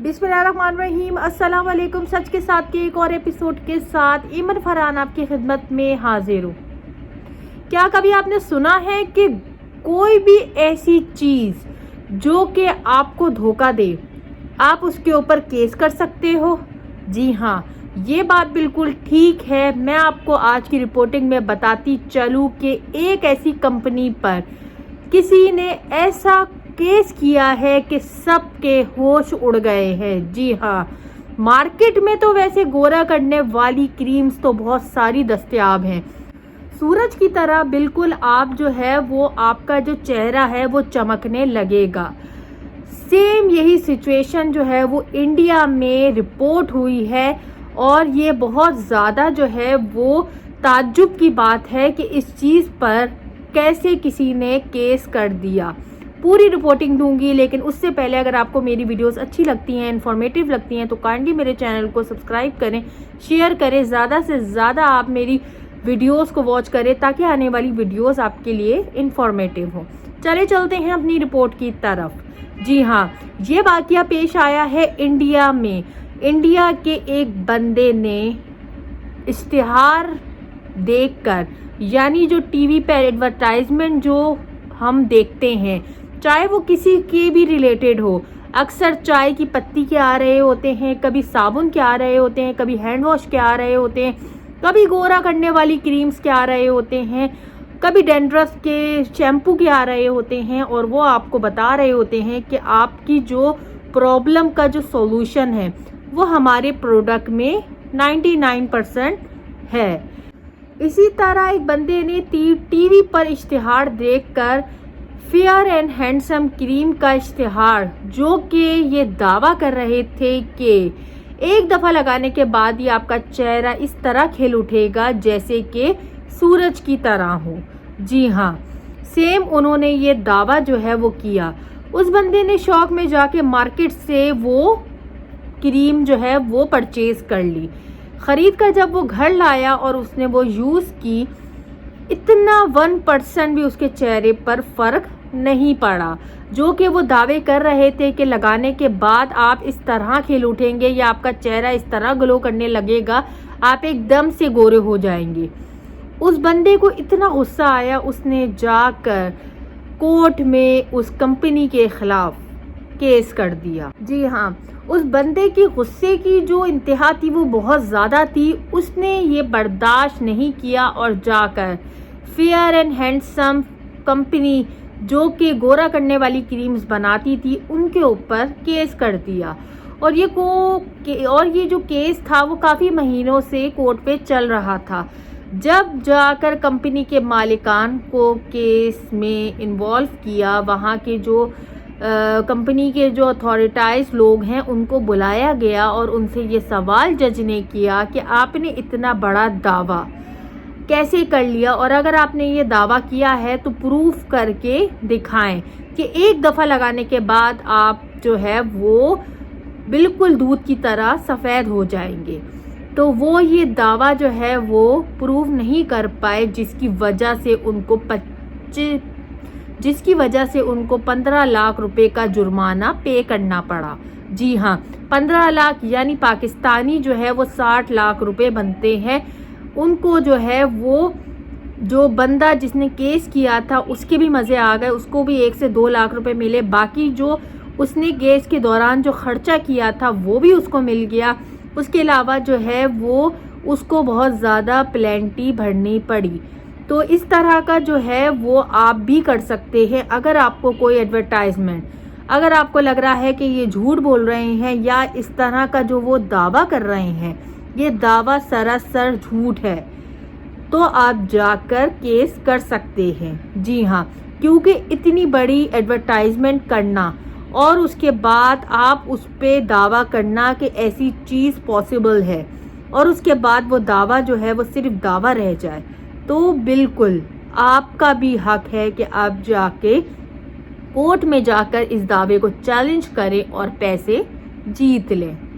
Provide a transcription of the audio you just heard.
बिस्मिल्लाहिर्रहमानिर्रहीम। अस्सलाम वालेकुम। सच के साथ के एक और एपिसोड के साथ इमन फरहान आपकी खिदमत में हाजिर हूँ। क्या कभी आपने सुना है कि कोई भी ऐसी चीज़ जो कि आपको धोखा दे, आप उसके ऊपर केस कर सकते हो? जी हाँ, ये बात बिल्कुल ठीक है। मैं आपको आज की रिपोर्टिंग में बताती चलूँ कि एक ऐसी कंपनी पर किसी ने ऐसा केस किया है कि सबके होश उड़ गए हैं। जी हाँ, मार्केट में तो वैसे गोरा करने वाली क्रीम्स तो बहुत सारी दस्तयाब हैं, सूरज की तरह बिल्कुल आप जो है वो आपका जो चेहरा है वो चमकने लगेगा। सेम यही सिचुएशन जो है वो इंडिया में रिपोर्ट हुई है और ये बहुत ज़्यादा जो है वो ताज्जुब की बात है कि इस चीज़ पर कैसे किसी ने केस कर दिया। पूरी रिपोर्टिंग दूंगी, लेकिन उससे पहले अगर आपको मेरी वीडियोस अच्छी लगती हैं, इन्फॉर्मेटिव लगती हैं, तो काइंडली मेरे चैनल को सब्सक्राइब करें, शेयर करें, ज़्यादा से ज़्यादा आप मेरी वीडियोस को वॉच करें ताकि आने वाली वीडियोस आपके लिए इन्फॉर्मेटिव हो। चले चलते हैं अपनी रिपोर्ट की तरफ। जी हाँ, ये वाक़या पेश आया है इंडिया में। इंडिया के एक बंदे ने इश्तिहार देखकर, यानी जो टीवी पर एडवर्टाइजमेंट जो हम देखते हैं, चाहे वो किसी के भी रिलेटेड हो, अक्सर चाय की पत्ती के आ रहे होते हैं, कभी साबुन के आ रहे होते हैं, कभी हैंड वॉश के आ रहे होते हैं, कभी गोरा करने वाली क्रीम्स के आ रहे होते हैं, कभी डैंड्रफ के शैम्पू के आ रहे होते हैं, और वो आपको बता रहे होते हैं कि आपकी जो प्रॉब्लम का जो सॉल्यूशन है वो हमारे प्रोडक्ट में 99% है। इसी तरह एक बंदे ने टीवी पर इश्तिहार देखकर फेयर एंड हैंडसम क्रीम का इश्तिहार, जो कि ये दावा कर रहे थे कि एक दफ़ा लगाने के बाद ही आपका चेहरा इस तरह खिल उठेगा जैसे कि सूरज की तरह हो। जी हाँ, सेम उन्होंने ये दावा जो है वो किया। उस बंदे ने शौक में जाके मार्केट से वो क्रीम जो है वो परचेज़ कर ली। ख़रीद कर जब वो घर लाया और उसने वो यूज़ की, इतना 1% भी उसके चेहरे पर फ़र्क नहीं पड़ा। जो कि वो दावे कर रहे थे कि लगाने के बाद आप इस तरह खिल उठेंगे या आपका चेहरा इस तरह ग्लो करने लगेगा, आप एकदम से गोरे हो जाएंगे। उस बंदे को इतना गुस्सा आया, उसने जाकर कोर्ट में उस कंपनी के ख़िलाफ़ केस कर दिया। जी हाँ, उस बंदे की गुस्से की जो इंतहा थी वो बहुत ज़्यादा थी। उसने ये बर्दाश्त नहीं किया और जाकर फेयर एंड हैंडसम कंपनी जो कि गोरा करने वाली क्रीम्स बनाती थी उनके ऊपर केस कर दिया। और ये जो केस था वो काफ़ी महीनों से कोर्ट पे चल रहा था। जब जाकर कंपनी के मालिकान को केस में इन्वॉल्व किया, वहाँ के जो कंपनी के जो अथॉरिटाइज लोग हैं उनको बुलाया गया और उनसे ये सवाल जज ने किया कि आपने इतना बड़ा दावा कैसे कर लिया, और अगर आपने ये दावा किया है तो प्रूफ करके दिखाएं कि एक दफ़ा लगाने के बाद आप जो है वो बिल्कुल दूध की तरह सफ़ेद हो जाएंगे। तो वो ये दावा जो है वो प्रूफ नहीं कर पाए, जिसकी वजह से उनको 15 लाख रुपए का जुर्माना पे करना पड़ा। जी हाँ, 15 लाख यानी पाकिस्तानी जो है वो 60 लाख रुपए बनते हैं। उनको जो है वो जो बंदा जिसने केस किया था उसके भी मज़े आ गए, उसको भी 1 से 2 लाख रुपए मिले। बाकी जो उसने केस के दौरान जो खर्चा किया था वो भी उसको मिल गया। उसके अलावा जो है वो उसको बहुत ज़्यादा पेनल्टी भरनी पड़ी। तो इस तरह का जो है वो आप भी कर सकते हैं। अगर आपको कोई एडवर्टाइजमेंट, अगर आपको लग रहा है कि ये झूठ बोल रहे हैं या इस तरह का जो वो दावा कर रहे हैं ये दावा सरासर झूठ है, तो आप जाकर केस कर सकते हैं। जी हाँ, क्योंकि इतनी बड़ी एडवर्टाइजमेंट करना और उसके बाद आप उस पर दावा करना कि ऐसी चीज़ पॉसिबल है और उसके बाद वो दावा जो है वो सिर्फ दावा रह जाए, तो बिल्कुल आपका भी हक है कि आप जाके कोर्ट में जाकर इस दावे को चैलेंज करें और पैसे जीत लें।